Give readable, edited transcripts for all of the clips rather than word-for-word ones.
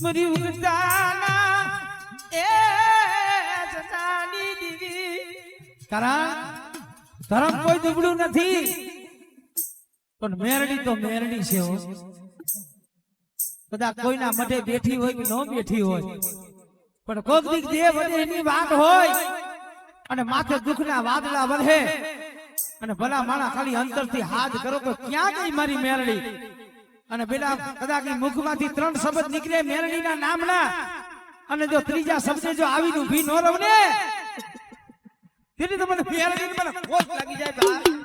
મરી ઉગતાના એ જટાની દીવી કારણ ધર્મ કોઈ દુબળું નથી પણ મેરડી તો મેરડી છે હો કદાચ કોઈના મઢે બેઠી હોય કે ન બેઠી હોય પણ કોક દીક દેવ અને એની વાત હોય અને માથે દુઃખના વાદળા વધે અને ભલા માણા ખાલી અંતરથી હાથ કરો કે ક્યાં ગઈ મારી મેરડી અને બેટા કદાચ મુખમાંથી 3 શબ્દ નીકળે મેરડીના નામના અને જો ત્રીજા શબ્દ જો આવીને ઊભી ન રહે ને તેથી તો મને મેરડી મને ખોટ લાગી જાય ભાઈ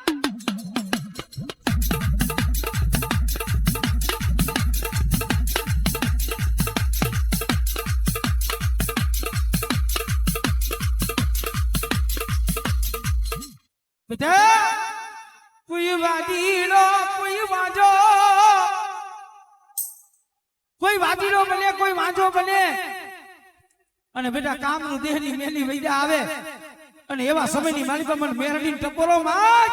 બેટા કોઈ વાજીલો કોઈ વાજો કોઈ વાજીલો બને કોઈ વાંજો બને અને બેટા કામનું દેહની મેલી વૈદા આવે અને એવા સમયની માલિક મને મેરડીને ટપોરો માર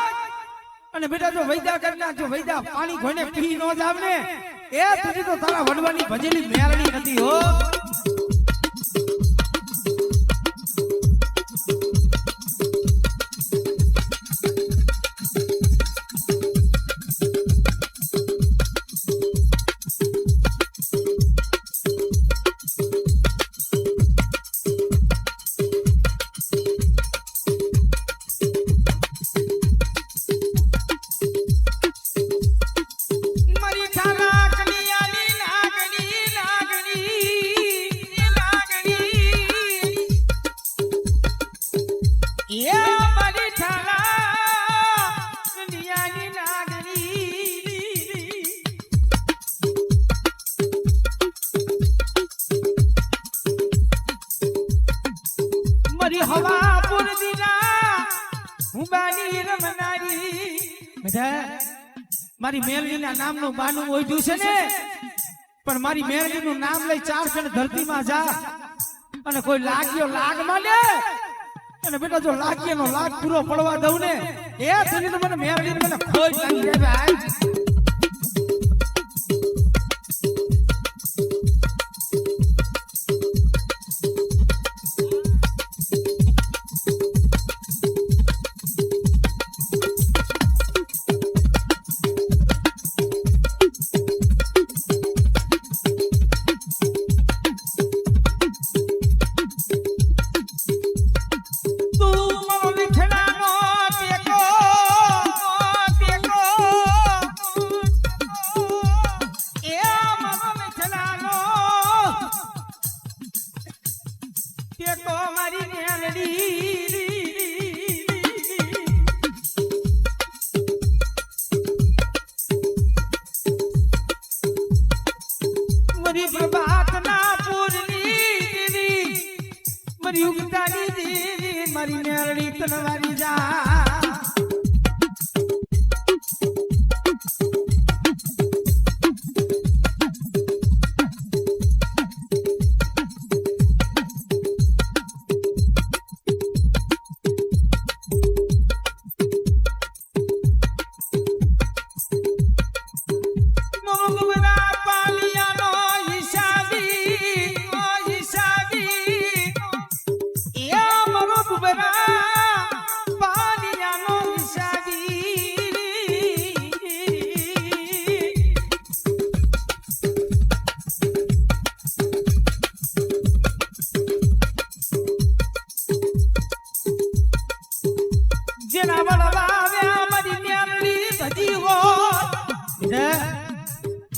અને બેટા જો વૈદા કરના જો વૈદા પાણી ઘોઈને પી ન જાવ ને એ તુજી તો તારા વડવાની ભજેલી મેરડી નથી હો મારી મેરડીના નામનું બાનું ઓઢ્યું છે ને પણ મારી મેરડીનું નામ લઈ 4 ક્ષણ ધરતીમાં જા અને કોઈ લાગ્યો લાગ માને અને બેટા જો લાગ્યનો લાગ પૂરો પડવા દઉં ને એ થઈને તો મને મેરડીને મને ખોજ લાગી જાય ભાઈ મારી મેરડી તલવારી જા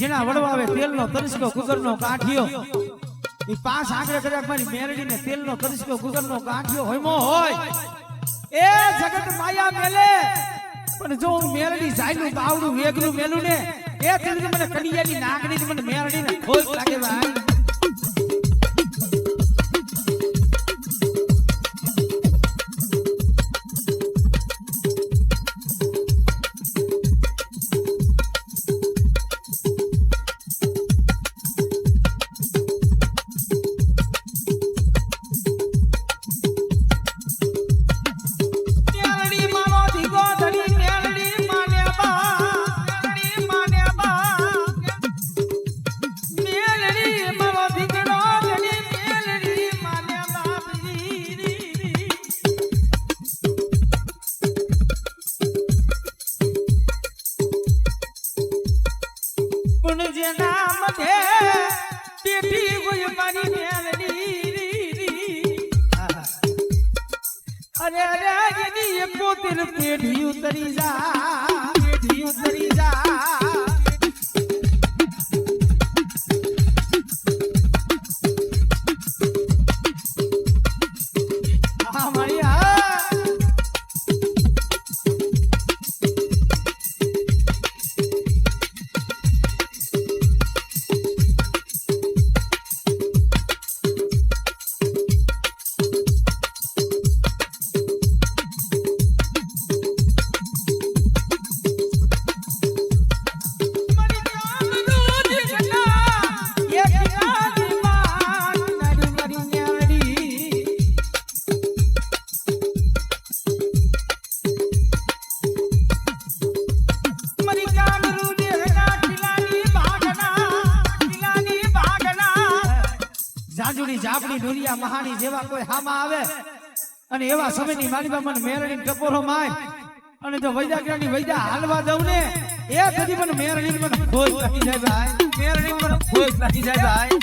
જેના વડવાવે તેલનો તરસકો ગુગરનો કાઠિયો ઈ 5 આંગળે કદાચ મારી મેરડીને તેલનો તરસકો ગુગરનો કાઠિયો હોયમો હોય એ જગત માયા મેલે પણ જો હું મેરડી જાયનું બાવડું વેગલું મેલું ને એ તેલ મને કડિયાની નાગણી મને મેરડીને ખોજ લાગે ભાઈ બધે બેઠી હોય મારી મેલડી અરે અરે એની એક પોતે પેઢી ઉતરી જા જાપડી દુનિયા મહાની જેવા કોઈ હામાં આવે અને એવા સમયની મારી મને મેરણી ટપોરો માય અને જો વૈદાગ્રાની વૈદા હાલવા દઉં ને એ કદી મને મેરણી મને ખોજ લાગી જાય ભાઈ મેરણી મને ખોજ લાગી જાય ભાઈ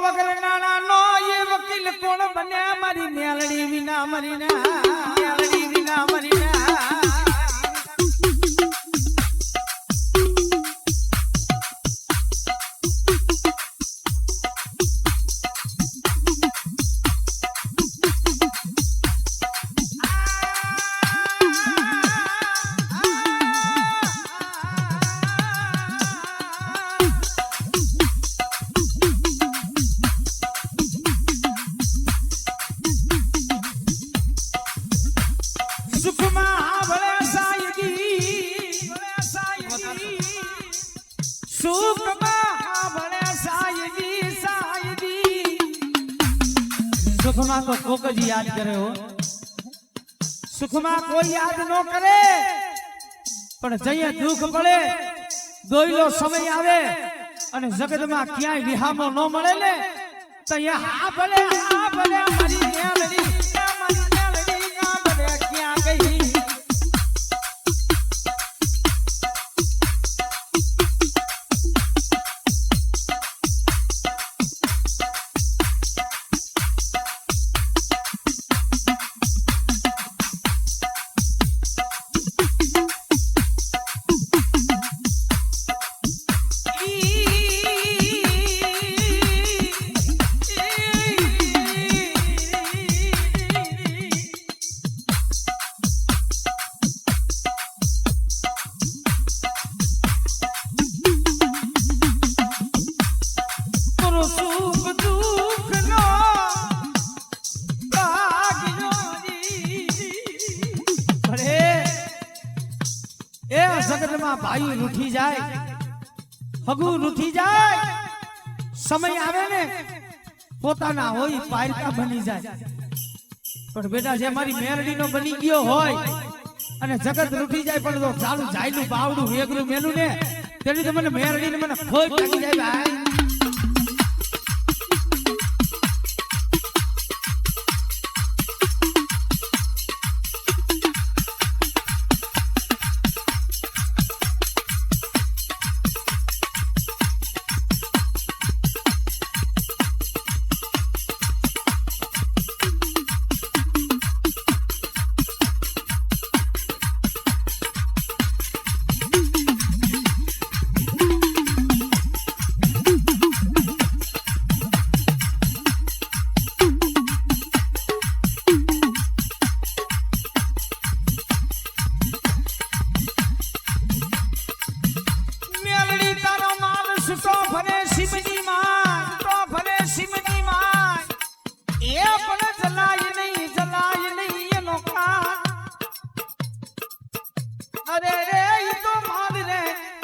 વગર નાના નો એ વકીલ કોણ બન્યા મારી મેલડી વિના મરીના મેલડી વિના મરીના સુખમાં તો કોક જ યાદ કરે હો સુખમાં કોઈ યાદ ન કરે પણ જઈએ દુઃખ પડે દોયલો સમય આવે અને જગતમાં ક્યાંય વિહામો ન મળે ને તો હા ભલે મારી મેલડી ક્યાં ગઈ જગતમાં ભાઈ રૂઠી જાય હગુ રૂઠી જાય સમય આવે ને પોતાના હોય પાયકા બની જાય પણ બેટા જે મારી મેરડીનો બની ગયો હોય અને જગત રૂઠી જાય પણ તો ચાલુ જાયલું બાવડું વેગરું મેલું ને તેની તો મને મેરડીને મને ખોજ લાગી જાય ભાઈ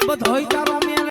બધોય તારો મેલ